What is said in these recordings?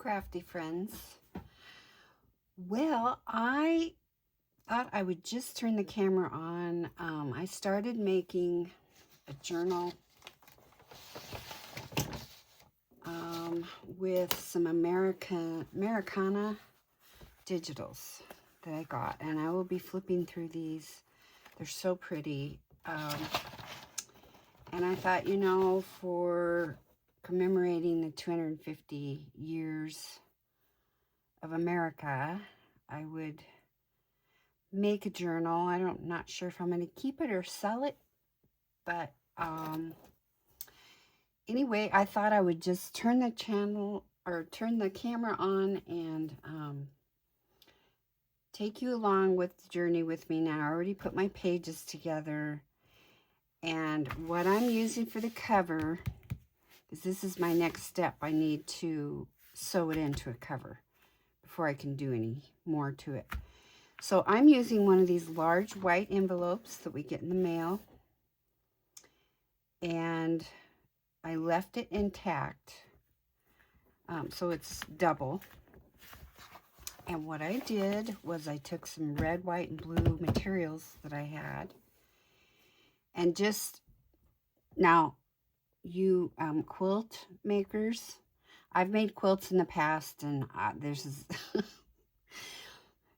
crafty friends. Well, I thought I would just turn the camera on. I started making a journal with some Americana digitals that I got, and I will be flipping through these. They're so pretty. And I thought, you know, for commemorating the 250 years of America, I would make a journal. Not sure if I'm going to keep it or sell it, but anyway, I thought I would just turn the camera on and take you along with the journey with me now. I already put my pages together, and what I'm using for the cover, because this is my next step, I need to sew it into a cover before I can do any more to it. So I'm using one of these large white envelopes that we get in the mail, and I left it intact, so it's double. And what I did was I took some red, white, and blue materials that I had, and just, now, you quilt makers, I've made quilts in the past, and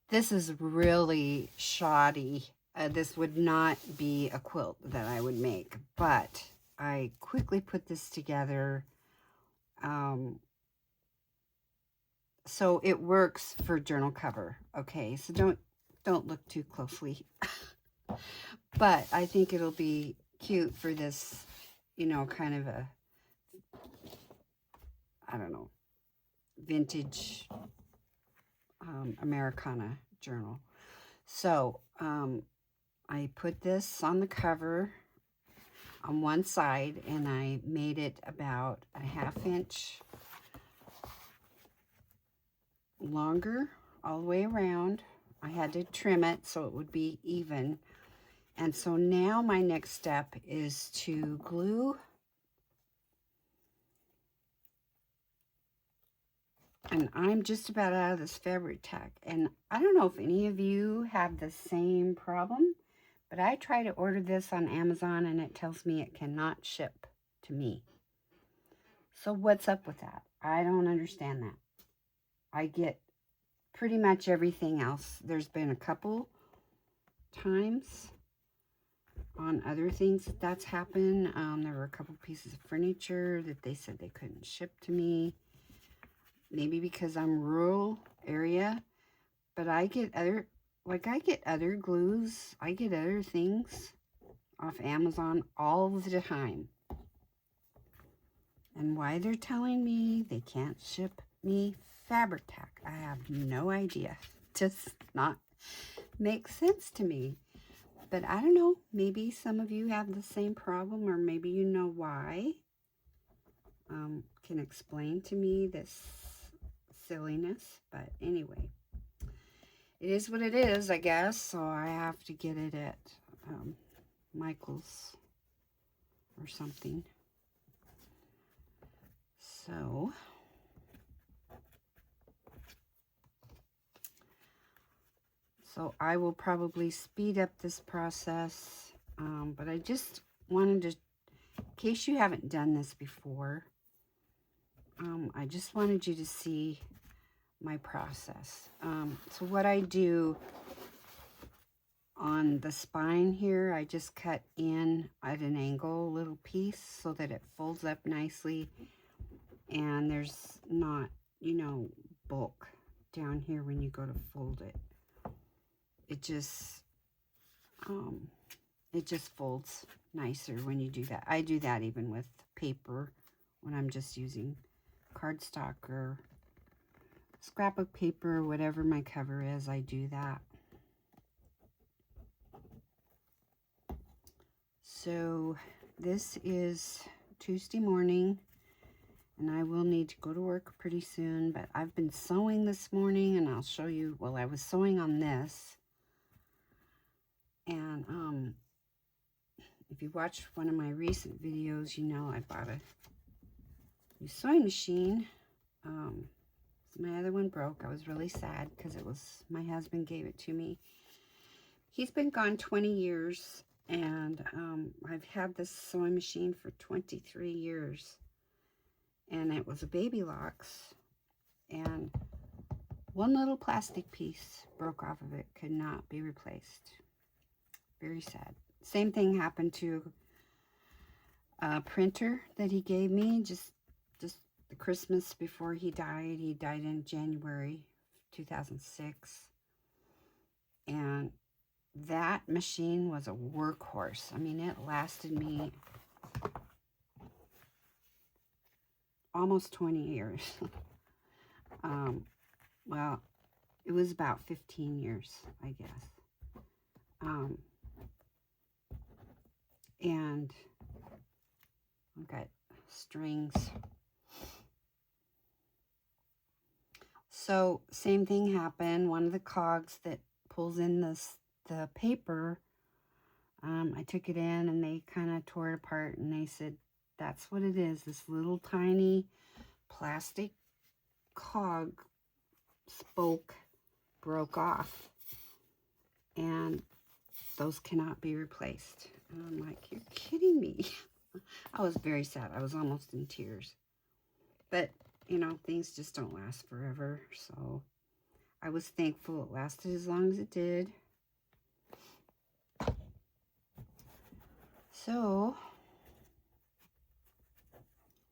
this is really shoddy. This would not be a quilt that I would make, but I quickly put this together. So it works for journal cover. Okay, so don't look too closely. But I think it'll be cute for this, you know, kind of a, I don't know, vintage Americana journal. So I put this on the cover on one side, and I made it about a 1/2 inch longer all the way around. I had to trim it so it would be even. And so now my next step is to glue and I'm just about out of this fabric tack. And I don't know if any of you have the same problem, but I try to order this on Amazon and it tells me it cannot ship to me. So what's up with that? I don't understand that. I get pretty much everything else. There's been a couple times on other things that's happened. There were a couple pieces of furniture that they said they couldn't ship to me. Maybe because I'm rural area, but I get other glues, I get other things off Amazon all the time. And why they're telling me they can't ship me fabric tack, I have no idea. Just not makes sense to me. But I don't know, maybe some of you have the same problem, or maybe you know why. Can explain to me this silliness, but anyway, it is what it is, I guess. So I have to get it at Michael's or something. So I will probably speed up this process, but I just wanted to, in case you haven't done this before, I just wanted you to see my process. So what I do on the spine here, I just cut in at an angle a little piece so that it folds up nicely, and there's not, you know, bulk down here when you go to fold it. It just folds nicer when you do that. I do that even with paper when I'm just using cardstock or scrapbook paper, whatever my cover is, I do that. So this is Tuesday morning, and I will need to go to work pretty soon, but I've been sewing this morning, and I'll show you. Well, I was sewing on this, and if you watched one of my recent videos, you know I bought a new sewing machine. So my other one broke. I was really sad because it was, my husband gave it to me. He's been gone 20 years, and I've had this sewing machine for 23 years. And it was a Baby Locks, and one little plastic piece broke off of it, could not be replaced. Very sad. Same thing happened to a printer that he gave me just the Christmas before he died. He died in January 2006. And that machine was a workhorse. I mean, it lasted me almost 20 years. Well, it was about 15 years, I guess. And I've got strings. So same thing happened. One of the cogs that pulls in the paper, I took it in and they kind of tore it apart, and they said, that's what it is. This little tiny plastic cog spoke broke off, and those cannot be replaced. And I'm like, you're kidding me. I was very sad. I was almost in tears. But, you know, things just don't last forever. So I was thankful it lasted as long as it did. So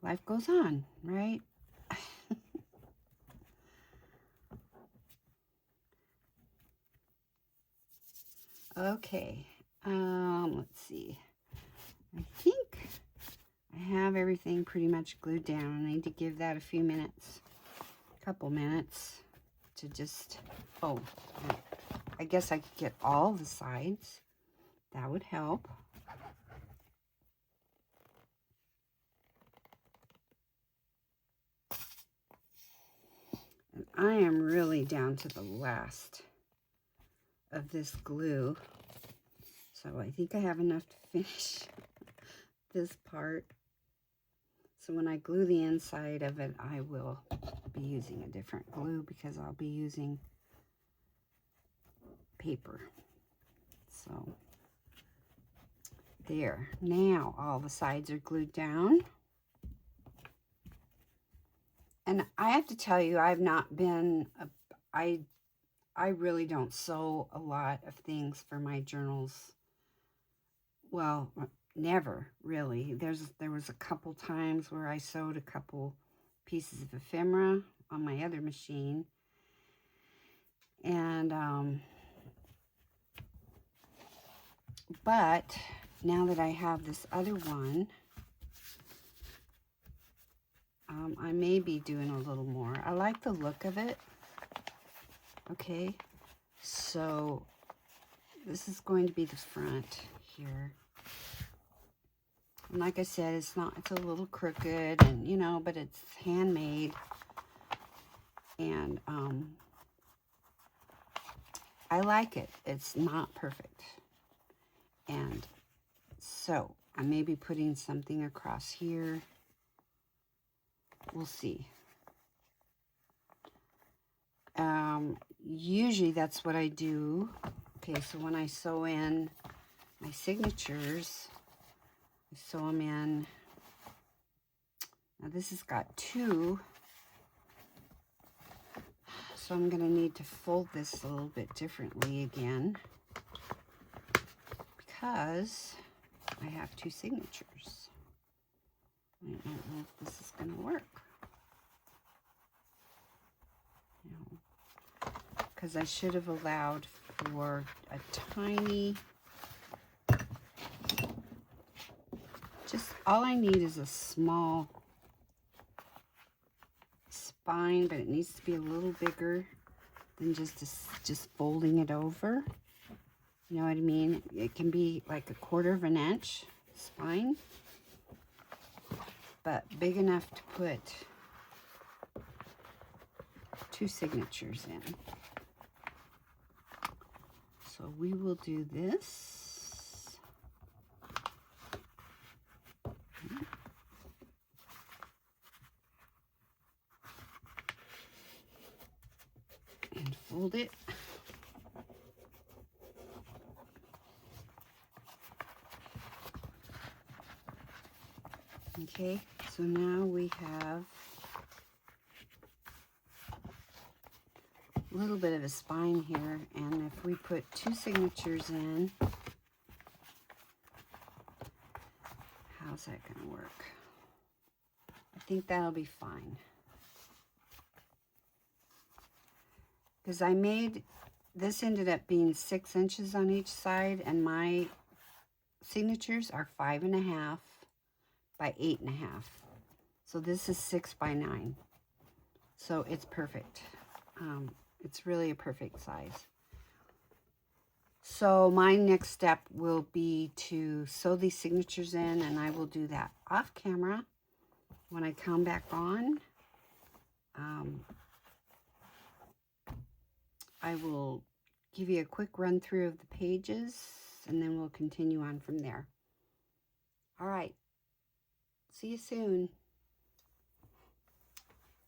life goes on, right? Okay, let's see. I think I have everything pretty much glued down. I need to give that a few minutes, a couple minutes to just, oh, I guess I could get all the sides. That would help. And I am really down to the last of this glue. So I think I have enough to finish this part. So when I glue the inside of it, I will be using a different glue because I'll be using paper. So there. Now all the sides are glued down. And I have to tell you, I've not been, I really don't sew a lot of things for my journals. Well, never really. There was a couple times where I sewed a couple pieces of ephemera on my other machine. And, but now that I have this other one, I may be doing a little more. I like the look of it. Okay, so this is going to be the front here. And like I said, it's a little crooked, and you know, but it's handmade. And I like it. It's not perfect. And so I may be putting something across here. We'll see. Usually that's what I do. Okay, so when I sew in my signatures, I sew them in. Now this has got two, so I'm going to need to fold this a little bit differently again because I have two signatures. I don't know if this is going to work. Because I should have allowed for a tiny, just all I need is a small spine, but it needs to be a little bigger than just folding it over. You know what I mean? It can be like 1/4 of an inch spine, but big enough to put two signatures in. So we will do this. and fold it. Okay, so now we have a little bit of a spine here, and if we put 2 signatures in, how's that going to work? I think that'll be fine. Because I made, this ended up being 6 inches on each side, and my signatures are 5.5 by 8.5. So this is 6 by 9. So it's perfect. It's really a perfect size. So my next step will be to sew these signatures in, and I will do that off camera. When I come back on, I will give you a quick run through of the pages, and then we'll continue on from there. All right. See you soon.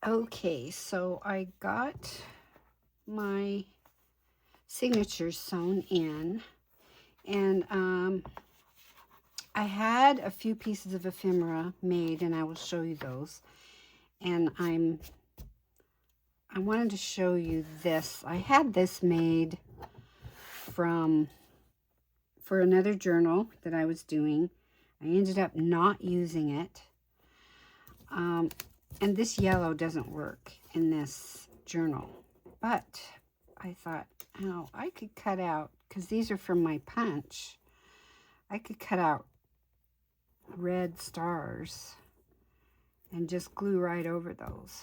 Okay, so I got my signatures sewn in, and I had a few pieces of ephemera made, and I will show you those. And I wanted to show you this. I had this made for another journal that I was doing. I ended up not using it. And this yellow doesn't work in this journal. But I thought, oh, I could cut out, because these are from my punch, I could cut out red stars and just glue right over those.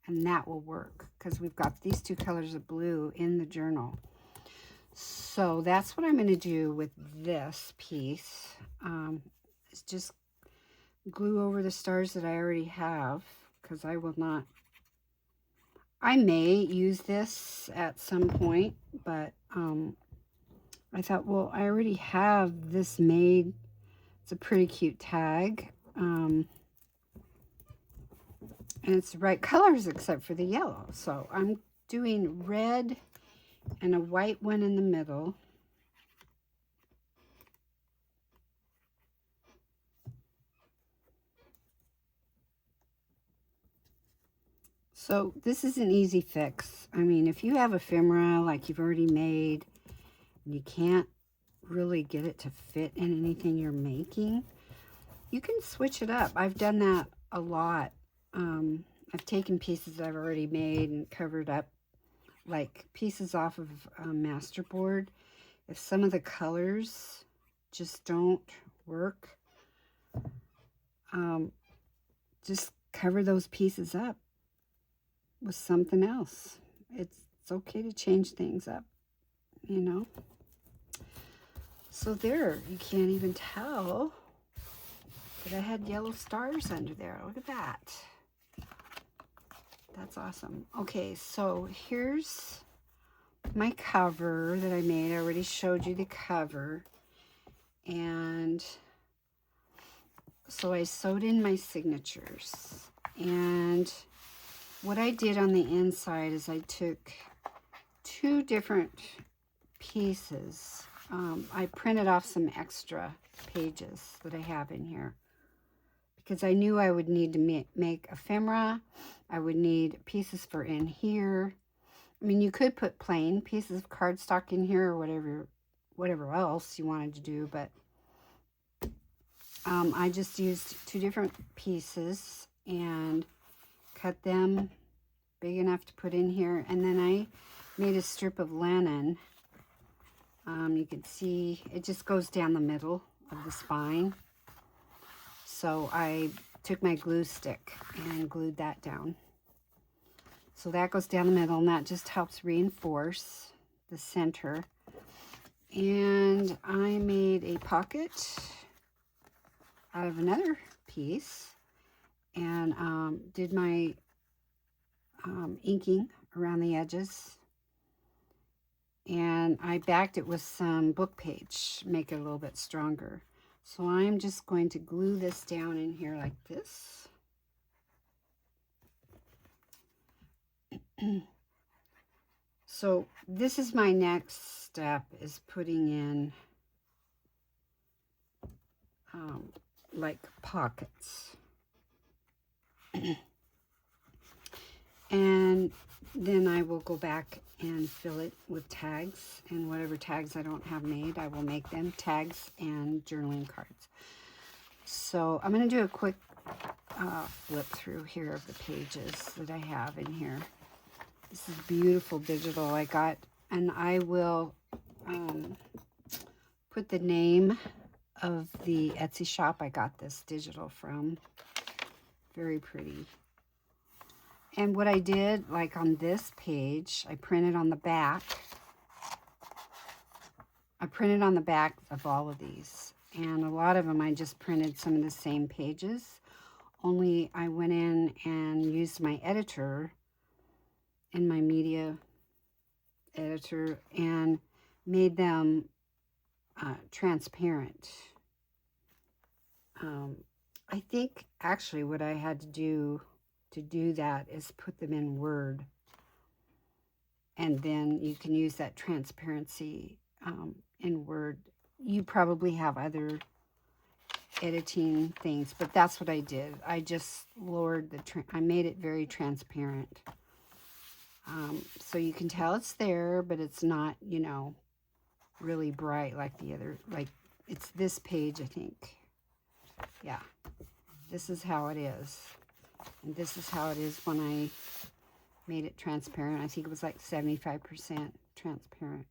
And that will work, because we've got these 2 colors of blue in the journal. So that's what I'm going to do with this piece. Is just glue over the stars that I already have, because I will not, I may use this at some point, but I thought, well, I already have this made. It's a pretty cute tag. And it's the right colors except for the yellow. So I'm doing red and a white one in the middle. So this is an easy fix. I mean, if you have ephemera like you've already made, and you can't really get it to fit in anything you're making, you can switch it up. I've done that a lot. I've taken pieces that I've already made and covered up, like pieces off of a masterboard. If some of the colors just don't work, just cover those pieces up with something else. It's okay to change things up, you know. So there, you can't even tell that I had yellow stars under there. Look at that. That's awesome. Okay, so here's my cover that I made. I already showed you the cover. And so I sewed in my signatures. And what I did on the inside is I took 2 different pieces. I printed off some extra pages that I have in here, because I knew I would need to make ephemera. I would need pieces for in here. I mean, you could put plain pieces of cardstock in here or whatever else you wanted to do, but I just used 2 different pieces and cut them big enough to put in here. And then I made a strip of linen. You can see it just goes down the middle of the spine. So I took my glue stick and glued that down. So that goes down the middle, and that just helps reinforce the center. And I made a pocket out of another piece, and did my inking around the edges. And I backed it with some book page, make it a little bit stronger. So I'm just going to glue this down in here like this. So this is my next step, is putting in like pockets. And then I will go back and fill it with tags, and whatever tags I don't have made, I will make them tags and journaling cards. So I'm going to do a quick flip through here of the pages that I have in here. This is beautiful digital I got, and I will put the name of the Etsy shop I got this digital from. Very pretty. And what I did, like on this page, I printed on the back. I printed on the back of all of these. And a lot of them I just printed some of the same pages. Only I went in and used my editor, in my media editor, and made them transparent. I think actually what I had to do that is put them in Word, and then you can use that transparency in Word. You probably have other editing things, but that's what I did. I just lowered I made it very transparent, so you can tell it's there, but it's not, you know, really bright like the other, like it's this page, I think. Yeah, this is how it is. And this is how it is when I made it transparent. I think it was like 75% transparent.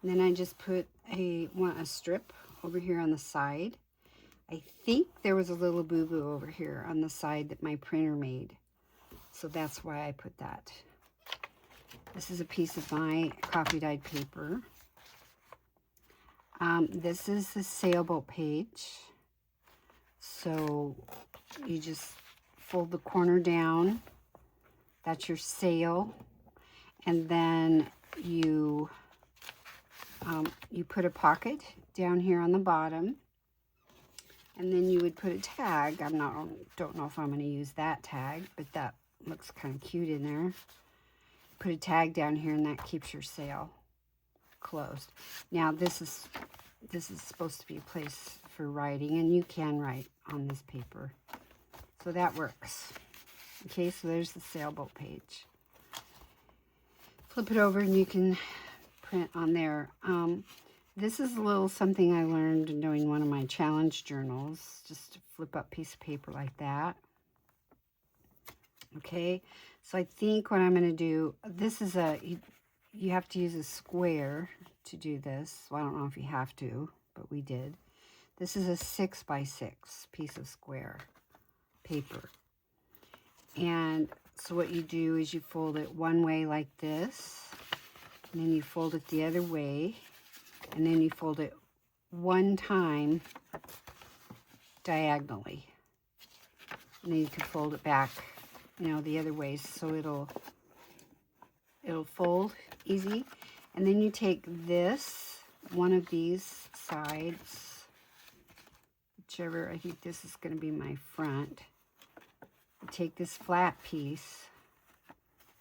And then I just put a strip over here on the side. I think there was a little boo-boo over here on the side that my printer made. So that's why I put that. This is a piece of my coffee dyed paper. This is the sailboat page. So you just fold the corner down. That's your sail. And then you put a pocket down here on the bottom. And then you would put a tag. Don't know if I'm going to use that tag, but that looks kind of cute in there. Put a tag down here, and that keeps your sail closed. Now this is supposed to be a place for writing, and you can write on this paper, so that works. Okay, so there's the sailboat page. Flip it over and you can print on there. This is a little something I learned in doing one of my challenge journals, just to flip up piece of paper like that. Okay, so I think what I'm going to do, this is you have to use a square to do this. Well, I don't know if you have to, but we did. This is a 6x6 piece of square paper. And so what you do is you fold it one way like this, and then you fold it the other way, and then you fold it one time diagonally. And then you can fold it back, you know, the other way, so it'll fold easy. And then you take this, one of these sides, whichever, I think this is going to be my front. You take this flat piece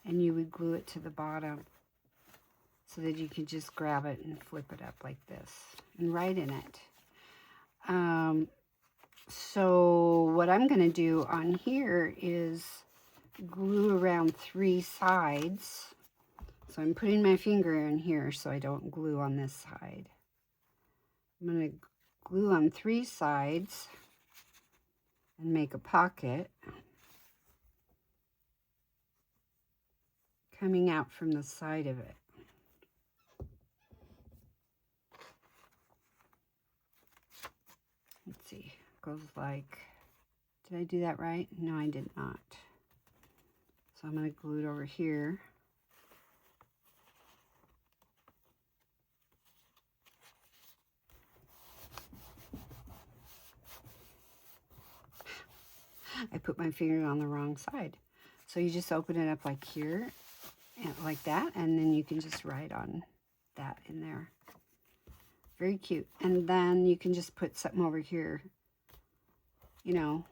and you would glue it to the bottom so that you can just grab it and flip it up like this and write in it. So what I'm going to do on here is glue around 3 sides. So I'm putting my finger in here so I don't glue on this side. I'm going to glue on 3 sides and make a pocket coming out from the side of it. Let's see, it goes like, did I do that right? No, I did not. So I'm going to glue it over here. I put my finger on the wrong side. So you just open it up like here, and like that, and then you can just write on that in there. Very cute. And then you can just put something over here, you know,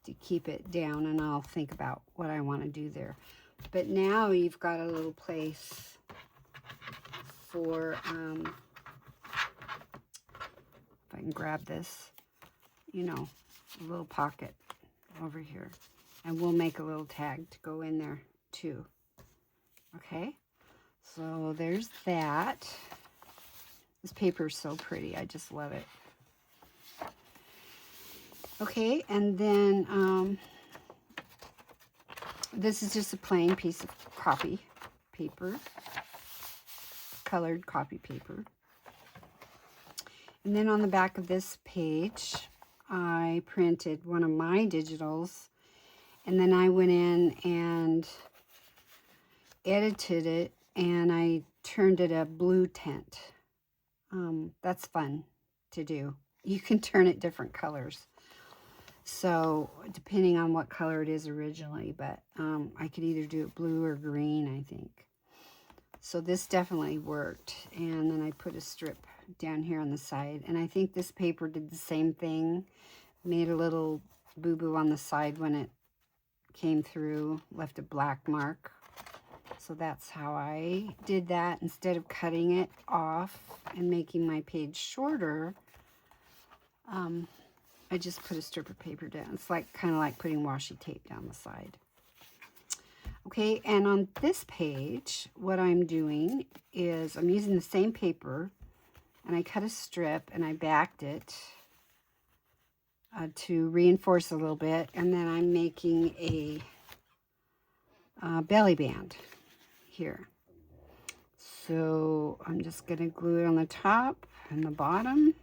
to keep it down, and I'll think about what I want to do there. But now you've got a little place for, if I can grab this, you know, a little pocket over here. And we'll make a little tag to go in there too. Okay, so there's that. This paper is so pretty. I just love it. Okay, and then this is just a plain piece of copy paper, colored copy paper. And then on the back of this page, I printed one of my digitals, and then I went in and edited it, and I turned it a blue tint. That's fun to do. You can turn it different colors. So depending on what color it is originally, but I could either do it blue or green, I think. So this definitely worked. And then I put a strip down here on the side. And I think this paper did the same thing. Made a little boo-boo on the side when it came through, left a black mark. So that's how I did that. Instead of cutting it off and making my page shorter, I just put a strip of paper down. It's like kind of like putting washi tape down the side. Okay, and on this page, what I'm doing is I'm using the same paper, and I cut a strip and I backed it to reinforce a little bit, and then I'm making a belly band here. So I'm just going to glue it on the top and the bottom.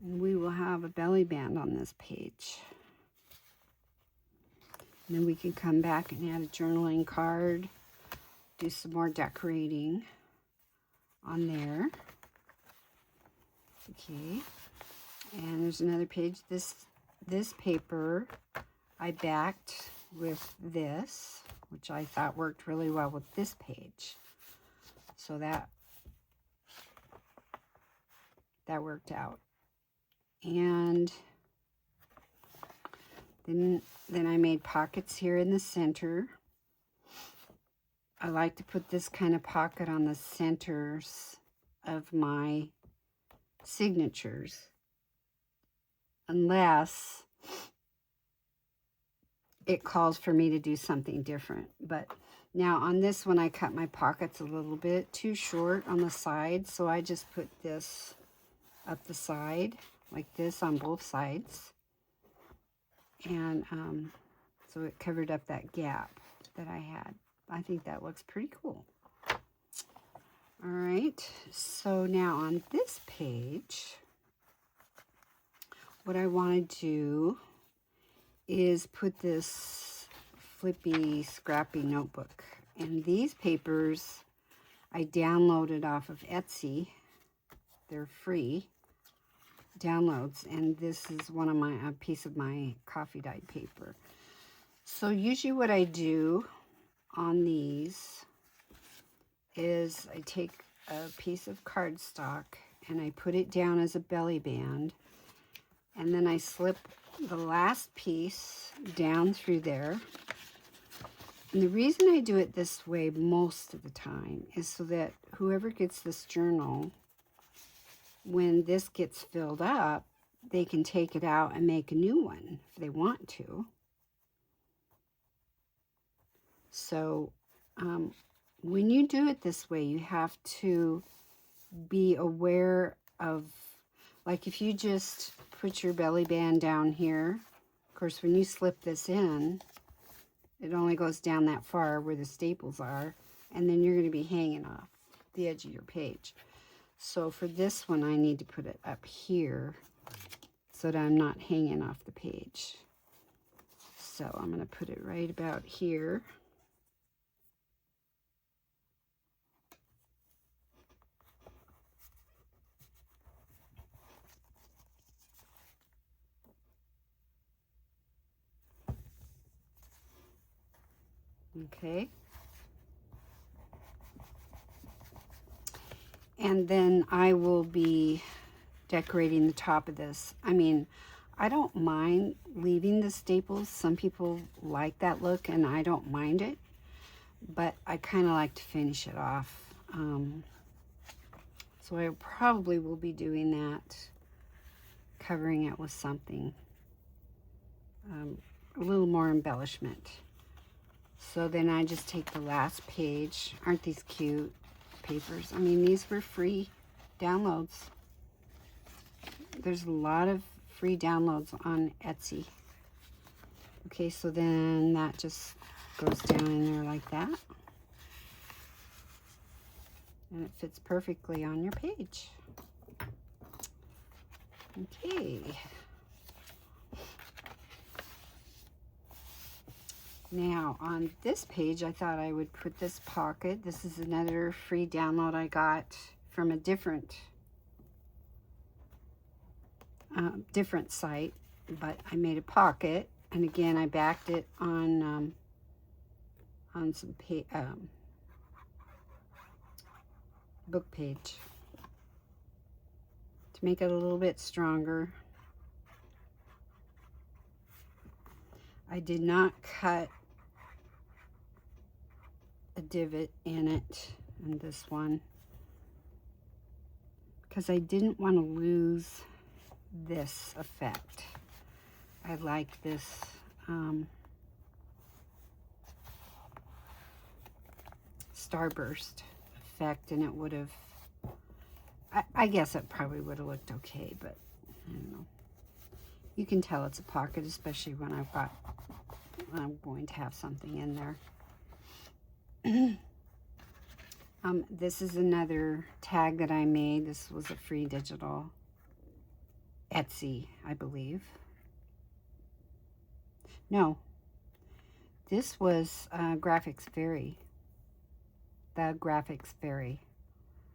And we will have a belly band on this page. And then we can come back and add a journaling card, do some more decorating on there. Okay, and there's another page. This paper I backed with this, which I thought worked really well with this page. So that worked out. And then I made pockets here in the center. I like to put this kind of pocket on the centers of my signatures, unless it calls for me to do something different. But now on this one, I cut my pockets a little bit too short on the side, so I just put this up the side like this on both sides, and so it covered up that gap that I had. I think that looks pretty cool. All right, so now on this page, what I want to do is put this flippy, scrappy notebook. And these papers I downloaded off of Etsy. They're free downloads, and this is one of my a piece of my coffee dyed paper. So usually what I do on these is I take a piece of cardstock and I put it down as a belly band, and then I slip the last piece down through there. And the reason I do it this way most of the time is so that whoever gets this journal, when this gets filled up, they can take it out and make a new one if they want to. So when you do it this way, you have to be aware of, like if you just put your belly band down here, of course when you slip this in, it only goes down that far where the staples are, and then you're going to be hanging off the edge of your page. So for this one, I need to put it up here so that I'm not hanging off the page. So I'm going to put it right about here. Okay. And then I will be decorating the top of this. I mean, I don't mind leaving the staples. Some people like that look, and I don't mind it. But I kind of like to finish it off. So I probably will be doing that, covering it with something, a little more embellishment. So then I just take the last page. Aren't these cute papers? I mean, these were free downloads. There's a lot of free downloads on Etsy. Okay, so then that just goes down in there like that. And it fits perfectly on your page. Okay. Now, on this page, I thought I would put this pocket. This is another free download I got from a different site, but I made a pocket, and again, I backed it on some book page to make it a little bit stronger. I did not cut a divot in it, in this one, because I didn't want to lose this effect. I like this starburst effect, and it would have, I guess it probably would have looked okay, but I don't know. You can tell it's a pocket, especially when I'm going to have something in there. This is another tag that I made. This was a free digital Etsy, I believe. No, this was TheGraphicsFairy. TheGraphicsFairy.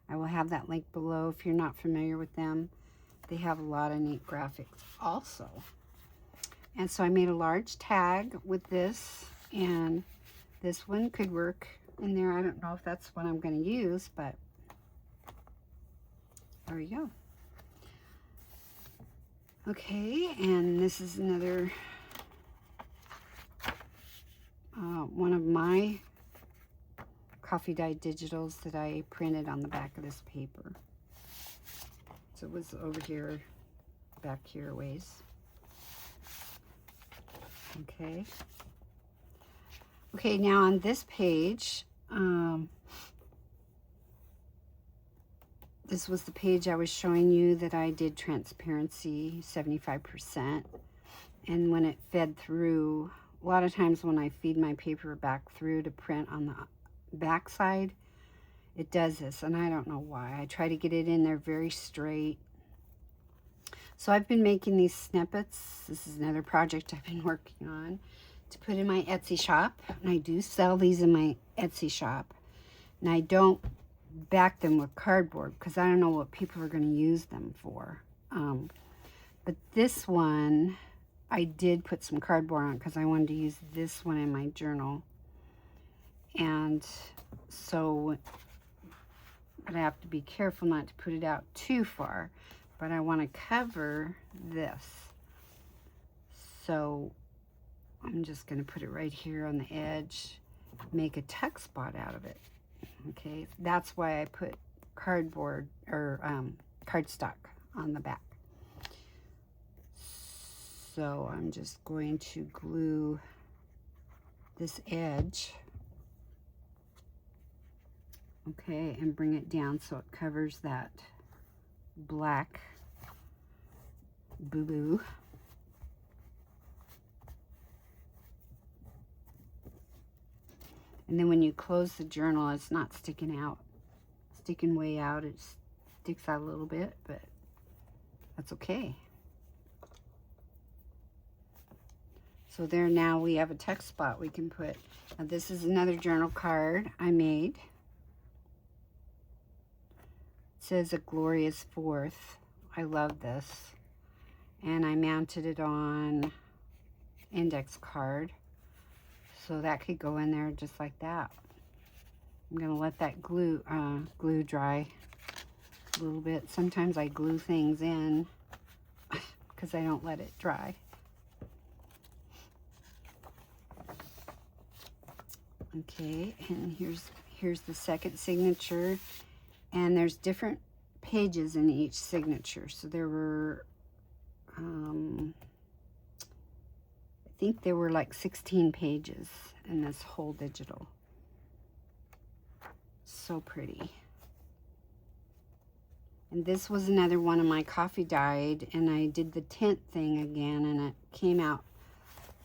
I will have that link below if you're not familiar with them. They have a lot of neat graphics also. And so I made a large tag with this, and this one could work in there. I don't know if that's what I'm going to use, but there we go. Okay, and this is another one of my coffee dyed digitals that I printed on the back of this paper. So it was over here, back here ways. Okay. Okay, now on this page, this was the page I was showing you that I did transparency 75%. And when it fed through, a lot of times when I feed my paper back through to print on the back side, it does this, and I don't know why. I try to get it in there very straight. So I've been making these snippets. This is another project I've been working on to put in my Etsy shop. And I do sell these in my Etsy shop. And I don't back them with cardboard because I don't know what people are going to use them for. But this one, I did put some cardboard on because I wanted to use this one in my journal. And so, but I have to be careful not to put it out too far. But I want to cover this. So I'm just going to put it right here on the edge, make a tuck spot out of it. Okay, that's why I put cardboard or cardstock on the back. So I'm just going to glue this edge, okay, and bring it down so it covers that black boo-boo. And then when you close the journal, it's not sticking way out. It sticks out a little bit, but that's okay. So there, now we have a text spot we can put. Now this is another journal card I made. It says a glorious 4th. I love this. And I mounted it on index card. So that could go in there just like that. I'm gonna let that glue dry a little bit. Sometimes I glue things in because because I don't let it dry. Okay, and here's the second signature, and there's different pages in each signature. So there were, I think there were like 16 pages in this whole digital. So pretty. And this was another one of my coffee dyed, and I did the tint thing again, and it came out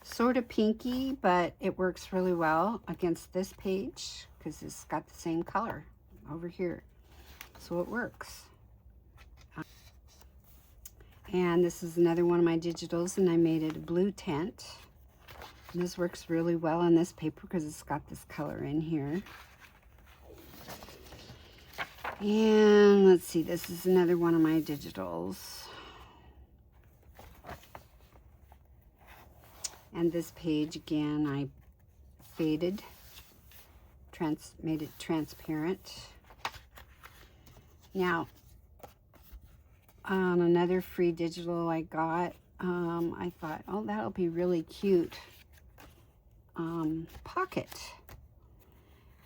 sort of pinky, but it works really well against this page because it's got the same color over here, so it works. And this is another one of my digitals, and I made it a blue tint, and this works really well on this paper because it's got this color in here. And let's see, this is another one of my digitals. And this page again, I faded, made it transparent. Now, on another free digital I got, I thought, oh, that'll be really cute. Pocket.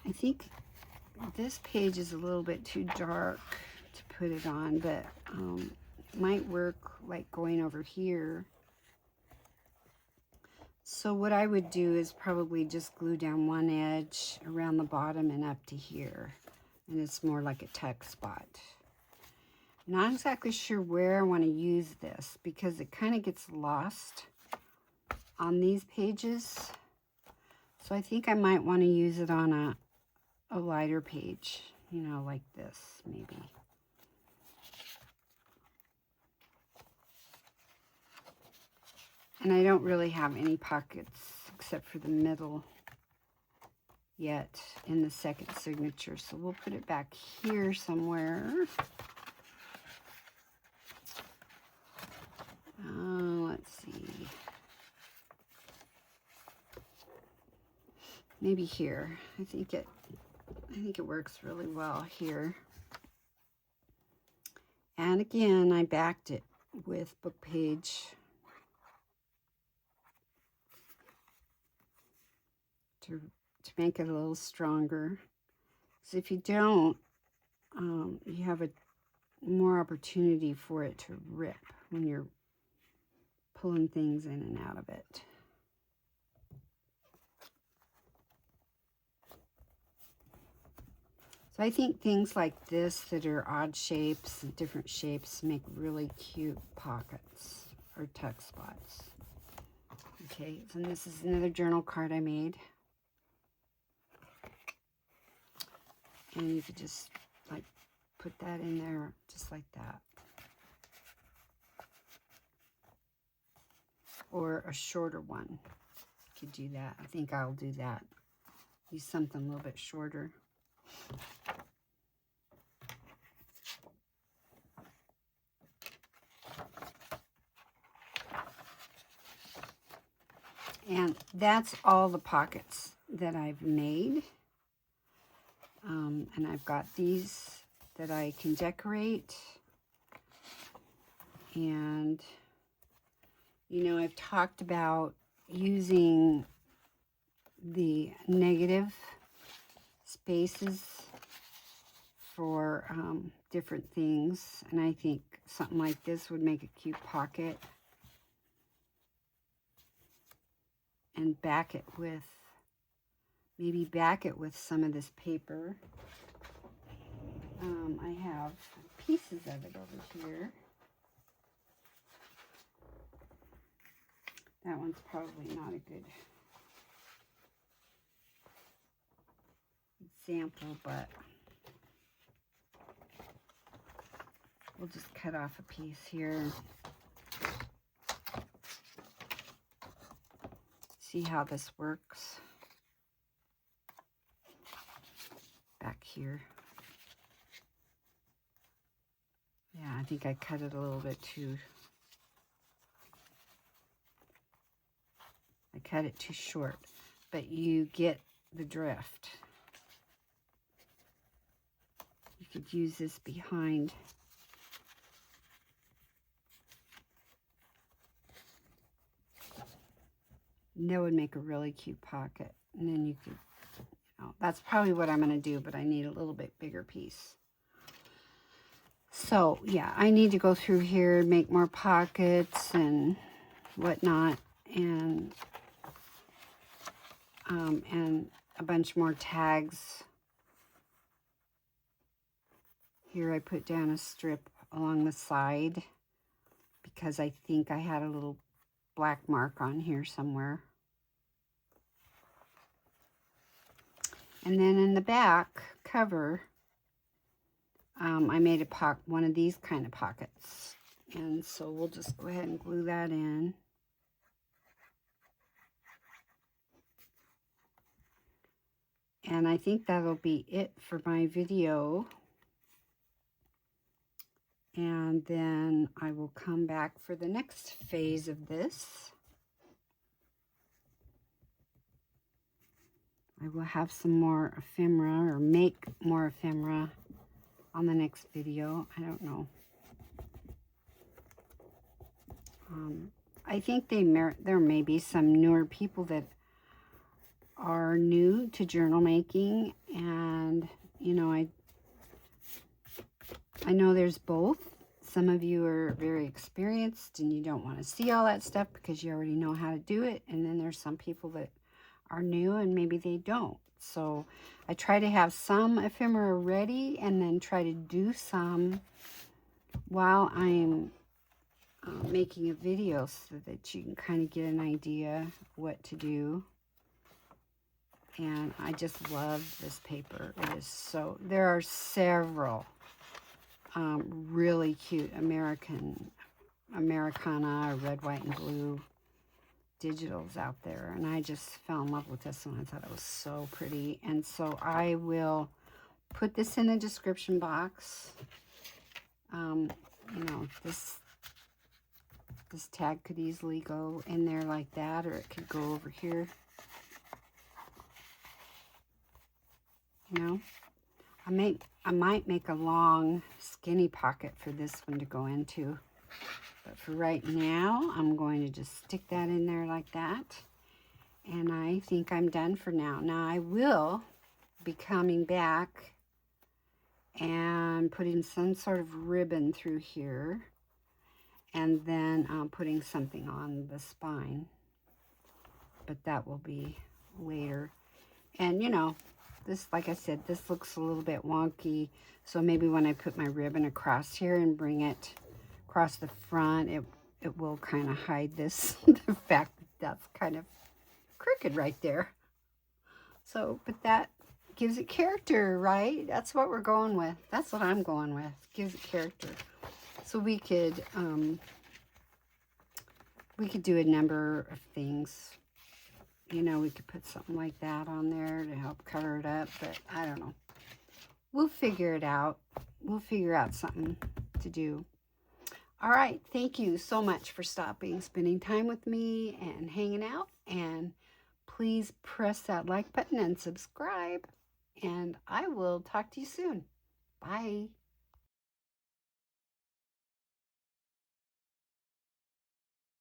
I think this page is a little bit too dark to put it on, but it might work like going over here. So what I would do is probably just glue down one edge around the bottom and up to here. And it's more like a tuck spot. Not exactly sure where I want to use this because it kind of gets lost on these pages. So I think I might want to use it on a lighter page, you know, like this maybe. And I don't really have any pockets except for the middle yet in the second signature. So we'll put it back here somewhere. Let's see. Maybe here. I think it works really well here. And again, I backed it with book page to make it a little stronger. So if you don't, you have a more opportunity for it to rip when you're pulling things in and out of it. So I think things like this that are odd shapes and different shapes make really cute pockets or tuck spots. Okay, so this is another journal card I made. And you could just like put that in there just like that. Or a shorter one. You could do that. I think I'll do that. Use something a little bit shorter. And that's all the pockets that I've made. And I've got these that I can decorate. And, you know, I've talked about using the negative spaces for different things. And I think something like this would make a cute pocket. And back it with, maybe back it with some of this paper. I have pieces of it over here. That one's probably not a good example, but we'll just cut off a piece here. See how this works. Back here. Yeah, I think I cut it a little bit too. I cut it too short, but you get the drift. You could use this behind. That would make a really cute pocket. And then you could, that's probably what I'm going to do, but I need a little bit bigger piece. So, yeah, I need to go through here, make more pockets and whatnot, and a bunch more tags. Here I put down a strip along the side because I think I had a little black mark on here somewhere. And then in the back cover, I made a one of these kind of pockets. And so we'll just go ahead and glue that in. And I think that'll be it for my video. And then I will come back for the next phase of this. I will have some more ephemera, or make more ephemera on the next video. I don't know. I think there may be some newer people that are new to journal making, and you know, I know there's both. Some of you are very experienced and you don't want to see all that stuff because you already know how to do it, and then there's some people that are new and maybe they don't. So I try to have some ephemera ready and then try to do some while I'm making a video so that you can kind of get an idea what to do. And I just love this paper. It is so, there are several really cute Americana, or red, white, and blue digitals out there. And I just fell in love with this one. I thought it was so pretty. And so I will put this in the description box. You know, this tag could easily go in there like that, or it could go over here. You know, I might make a long skinny pocket for this one to go into, but for right now I'm going to just stick that in there like that, and I think I'm done for now. Now I will be coming back and putting some sort of ribbon through here, and then putting something on the spine, but that will be later. And you know, this, like I said, this looks a little bit wonky, so maybe when I put my ribbon across here and bring it across the front, it will kind of hide this, the fact that that's kind of crooked right there. So, but that gives it character, right? That's what we're going with. That's what I'm going with. Gives it character. So we could do a number of things. You know, we could put something like that on there to help cover it up, but I don't know. We'll figure it out. We'll figure out something to do. All right. Thank you so much for spending time with me and hanging out. And please press that like button and subscribe. And I will talk to you soon. Bye.